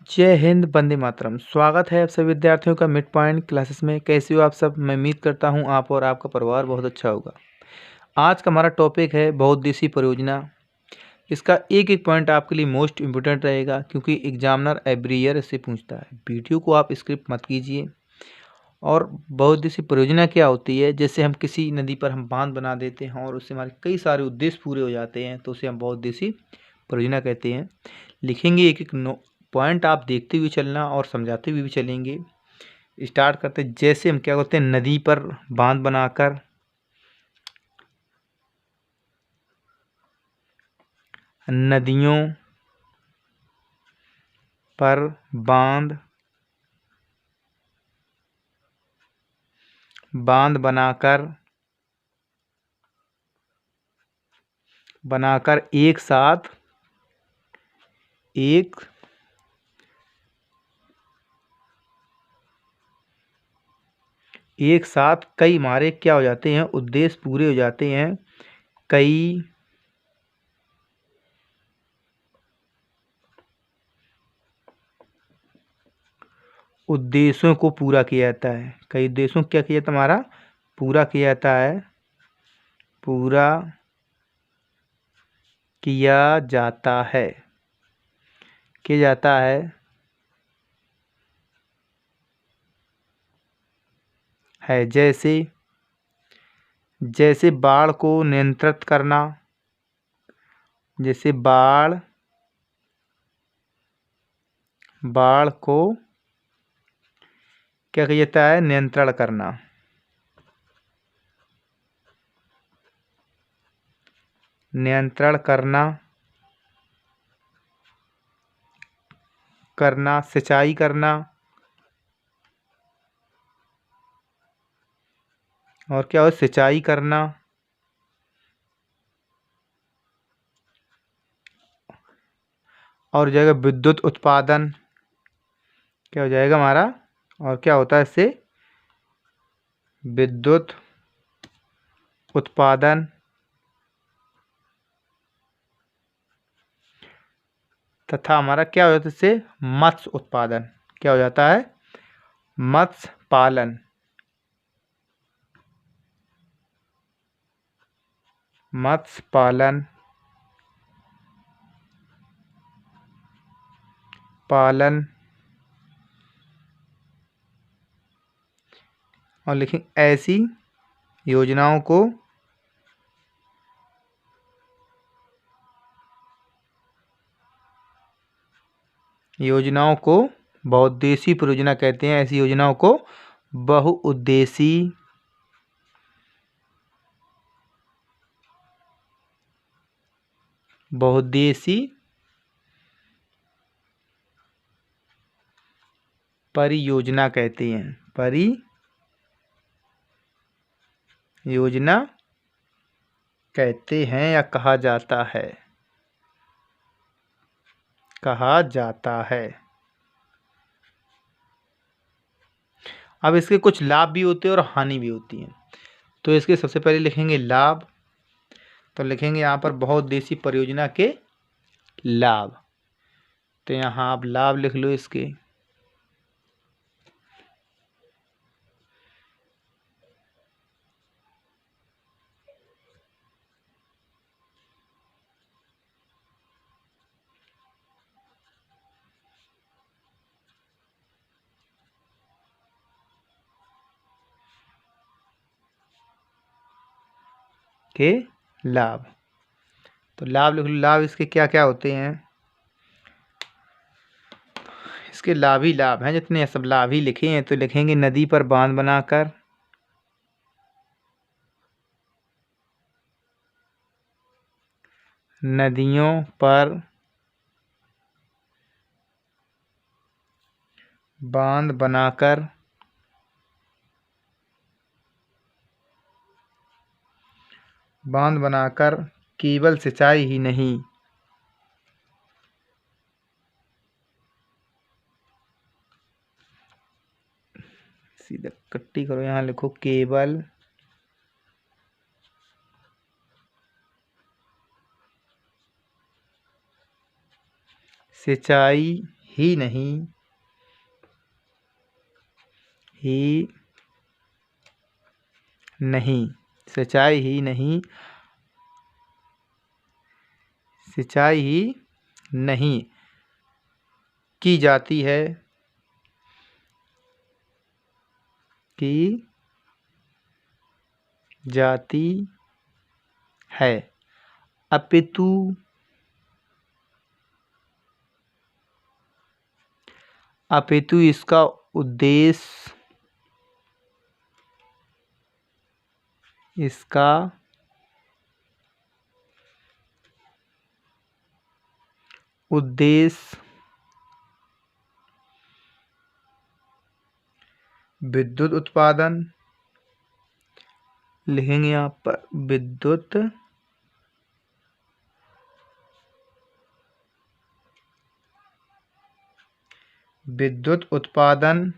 जय हिंद, वंदे मातरम। स्वागत है आप सभी विद्यार्थियों का मिड पॉइंट क्लासेस में। कैसे हो आप सब? मैं उम्मीद करता हूँ आप और आपका परिवार बहुत अच्छा होगा। आज का हमारा टॉपिक है बहुउद्देशीय परियोजना। इसका एक एक पॉइंट आपके लिए मोस्ट इम्पोर्टेंट रहेगा क्योंकि एग्जामिनर एवरी ईयर इससे पूछता है। वीडियो को आप स्क्रिप्ट मत कीजिए। और बहुउद्देशीय परियोजना क्या होती है? जैसे हम किसी नदी पर हम बांध बना देते हैं और उससे हमारे कई सारे उद्देश्य पूरे हो जाते हैं, तो उसे हम बहुउद्देशीय परियोजना कहते हैं। लिखेंगे एक एक पॉइंट, आप देखते हुए चलना और समझाते हुए भी चलेंगे। स्टार्ट करते हैं। जैसे हम क्या करते हैं, नदी पर बांध बनाकर नदियों पर बांध बनाकर एक साथ कई हमारे क्या हो जाते हैं, उद्देश्य पूरे हो जाते हैं। कई उद्देश्यों को पूरा किया जाता है। कई उद्देश्यों को क्या किया जाता है? हमारा पूरा किया जाता है। पूरा किया जाता है। किया जाता है। जैसे बाढ़ को नियंत्रित करना। जैसे बाढ़ को क्या किया जाता है? नियंत्रण करना। सिंचाई करना। और क्या हो? सिंचाई करना। और हो जाएगा विद्युत उत्पादन। क्या हो जाएगा हमारा? और क्या होता है इससे? विद्युत उत्पादन तथा हमारा क्या हो जाता है इससे? मत्स्य उत्पादन। क्या हो जाता है? मत्स्य पालन। मत्स्य पालन। और लिखें ऐसी योजनाओं को बहुउद्देशीय परियोजना कहते हैं। ऐसी योजनाओं को बहुउद्देशीय परियोजना कहते हैं। परियोजना कहते हैं या कहा जाता है। अब इसके कुछ लाभ भी होते हैं और हानि भी होती है। तो इसके सबसे पहले लिखेंगे लाभ। तो लिखेंगे यहाँ पर बहुउद्देशीय परियोजना के लाभ। तो यहाँ आप लाभ लिख लो इसके। के लाभ। तो लाभ लिख लो। लाभ इसके क्या क्या होते हैं? इसके लाभ ही लाभ हैं, जितने सब लाभ ही लिखे हैं। तो लिखेंगे नदी पर बांध बनाकर नदियों पर बांध बनाकर केवल सिंचाई ही नहीं, सीधा कट्टी करो, यहाँ लिखो केवल सिंचाई ही नहीं, ही नहीं, सिंचाई ही नहीं, सिंचाई ही नहीं की जाती है, की जाती है, अपितु इसका उद्देश्य, इसका उद्देश्य विद्युत उत्पादन, लिखेंगे यहाँ पर विद्युत उत्पादन,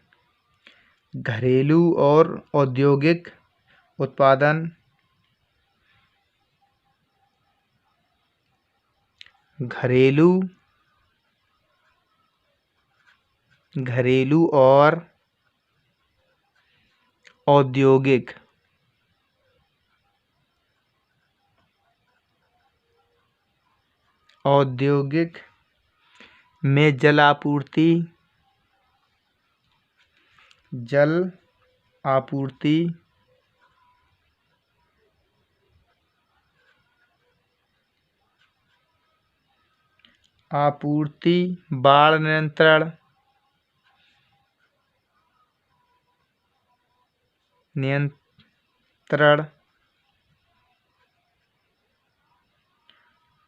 घरेलू और औद्योगिक उत्पादन, घरेलू और औद्योगिक में जल आपूर्ति, बाढ़ नियंत्रण,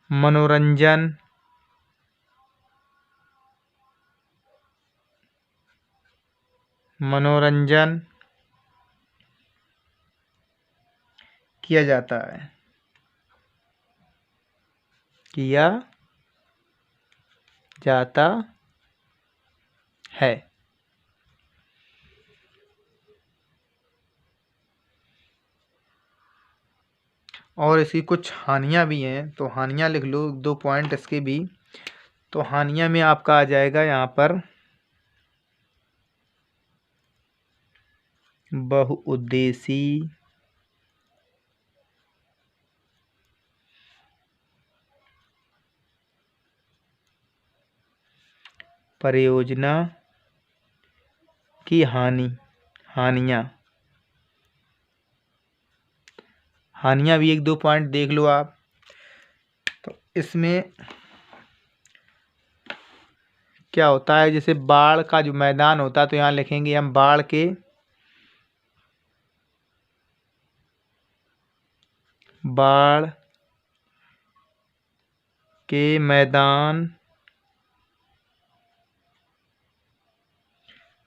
मनोरंजन किया जाता है। और इसकी कुछ हानियाँ भी हैं, तो हानियाँ लिख लो, 2 पॉइंट इसके भी। तो हानियाँ में आपका आ जाएगा यहाँ पर बहुउद्देशीय परियोजना की हानियाँ भी 1-2 पॉइंट देख लो आप। तो इसमें क्या होता है, जैसे बाढ़ का जो मैदान होता है, तो यहाँ लिखेंगे हम बाढ़ के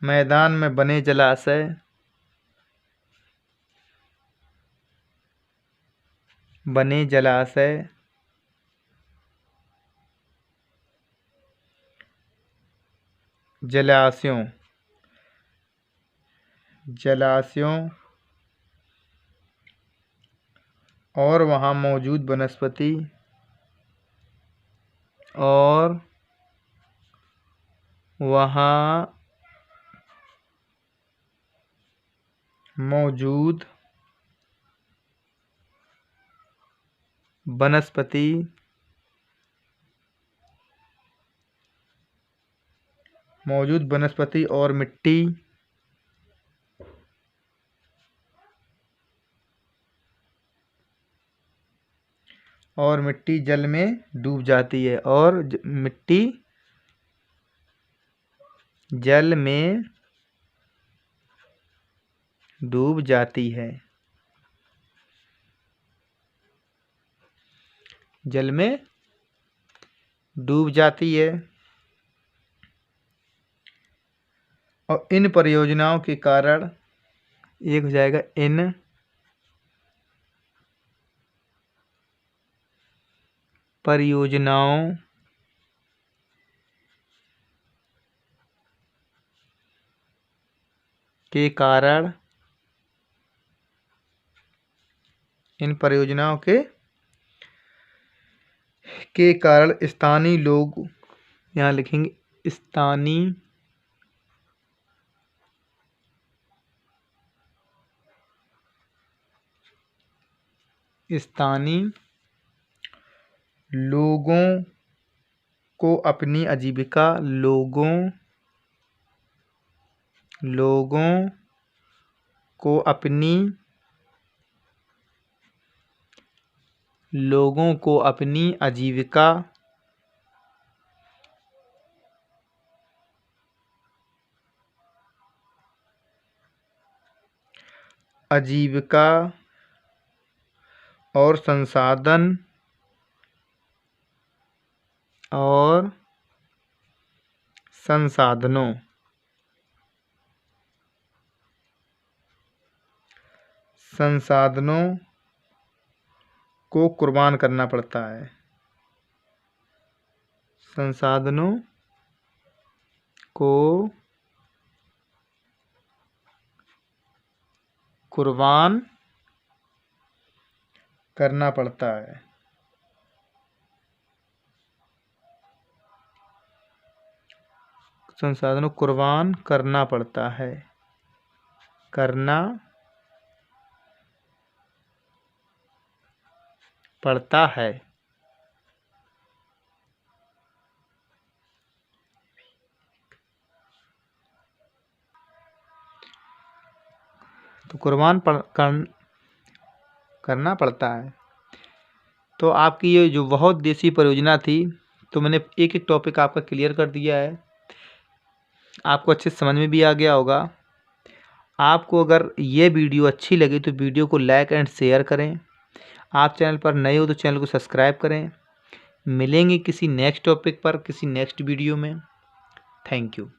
मैदान में बने जलाशय, जलाशयों और वहाँ मौजूद वनस्पति और वहाँ मौजूद वनस्पति और मिट्टी जल में डूब जाती है, और मिट्टी जल में डूब जाती है, और इन परियोजनाओं के कारण, एक हो जाएगा इन परियोजनाओं के कारण, स्थानीय लोग, यहाँ लिखेंगे स्थानीय लोगों को अपनी आजीविका और संसाधनों को कुर्बान करना पड़ता है। संसाधनों को कुर्बान करना पड़ता है। संसाधनों को कुर्बान करना पड़ता है। तो करना पड़ता है। तो आपकी ये जो बहुत देसी परियोजना थी, तो मैंने एक एक टॉपिक आपका क्लियर कर दिया है, आपको अच्छे समझ में भी आ गया होगा। आपको अगर ये वीडियो अच्छी लगी तो वीडियो को लाइक एंड शेयर करें। आप चैनल पर नए हो तो चैनल को सब्सक्राइब करें। मिलेंगे किसी नेक्स्ट टॉपिक पर, किसी नेक्स्ट वीडियो में। Thank you.